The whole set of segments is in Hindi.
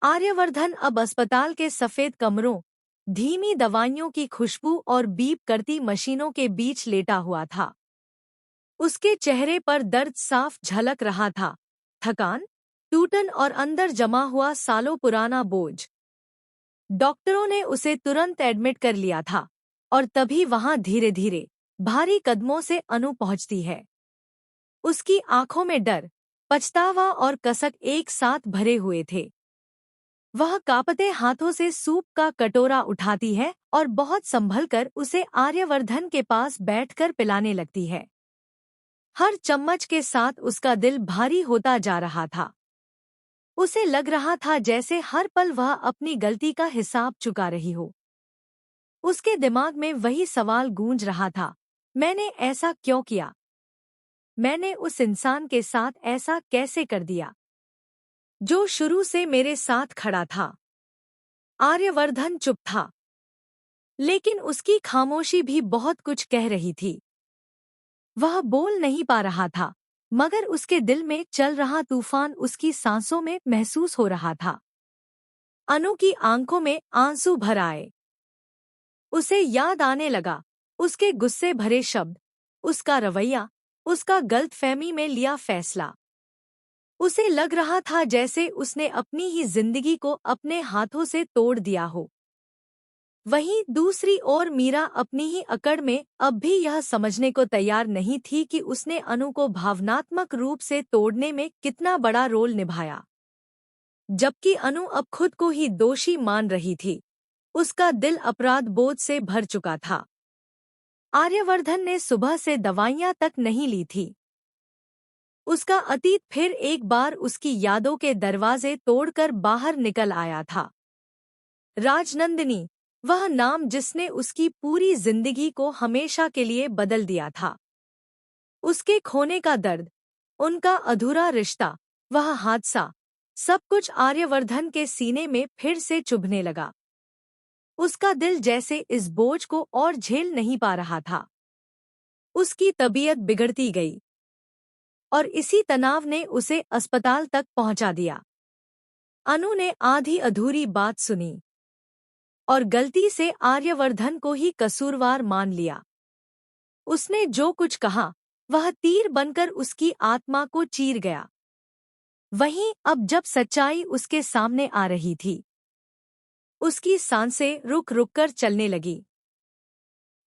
आर्यवर्धन अब अस्पताल के सफेद कमरों, धीमी दवाइयों की खुशबू और बीप करती मशीनों के बीच लेटा हुआ था। उसके चेहरे पर दर्द साफ झलक रहा था, थकान, टूटन और अंदर जमा हुआ सालों पुराना बोझ। डॉक्टरों ने उसे तुरंत एडमिट कर लिया था और तभी वहां धीरे धीरे भारी कदमों से अनु पहुंचती है। उसकी आंखों में डर, पछतावा और कसक एक साथ भरे हुए थे। वह कांपते हाथों से सूप का कटोरा उठाती है और बहुत संभलकर उसे आर्यवर्धन के पास बैठकर पिलाने लगती है। हर चम्मच के साथ उसका दिल भारी होता जा रहा था। उसे लग रहा था जैसे हर पल वह अपनी गलती का हिसाब चुका रही हो। उसके दिमाग में वही सवाल गूंज रहा था, मैंने ऐसा क्यों किया? मैंने उस इंसान के साथ ऐसा कैसे कर दिया जो शुरू से मेरे साथ खड़ा था? आर्यवर्धन चुप था, लेकिन उसकी खामोशी भी बहुत कुछ कह रही थी। वह बोल नहीं पा रहा था, मगर उसके दिल में चल रहा तूफान उसकी सांसों में महसूस हो रहा था। अनु की आंखों में आंसू भर आए। उसे याद आने लगा उसके गुस्से भरे शब्द, उसका रवैया, उसका गलतफहमी में लिया फैसला। उसे लग रहा था जैसे उसने अपनी ही जिंदगी को अपने हाथों से तोड़ दिया हो। वहीं दूसरी ओर मीरा अपनी ही अकड़ में अब भी यह समझने को तैयार नहीं थी कि उसने अनु को भावनात्मक रूप से तोड़ने में कितना बड़ा रोल निभाया। जबकि अनु अब खुद को ही दोषी मान रही थी, उसका दिल अपराध बोध से भर चुका था। आर्यवर्धन ने सुबह से दवाइयां तक नहीं ली थी। उसका अतीत फिर एक बार उसकी यादों के दरवाजे तोड़कर बाहर निकल आया था। राजनंदिनी, वह नाम जिसने उसकी पूरी जिंदगी को हमेशा के लिए बदल दिया था। उसके खोने का दर्द, उनका अधूरा रिश्ता, वह हादसा, सब कुछ आर्यवर्धन के सीने में फिर से चुभने लगा। उसका दिल जैसे इस बोझ को और झेल नहीं पा रहा था। उसकी तबीयत बिगड़ती गई और इसी तनाव ने उसे अस्पताल तक पहुंचा दिया। अनु ने आधी अधूरी बात सुनी और गलती से आर्यवर्धन को ही कसूरवार मान लिया। उसने जो कुछ कहा वह तीर बनकर उसकी आत्मा को चीर गया। वहीं अब जब सच्चाई उसके सामने आ रही थी, उसकी सांसें रुक रुक कर चलने लगी।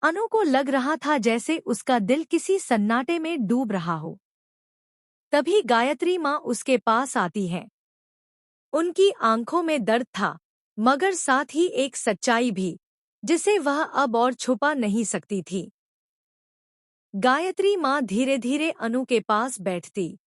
अनु को लग रहा था जैसे उसका दिल किसी सन्नाटे में डूब रहा हो। तभी गायत्री माँ उसके पास आती है। उनकी आंखों में दर्द था, मगर साथ ही एक सच्चाई भी, जिसे वह अब और छुपा नहीं सकती थी। गायत्री माँ धीरे धीरे अनु के पास बैठती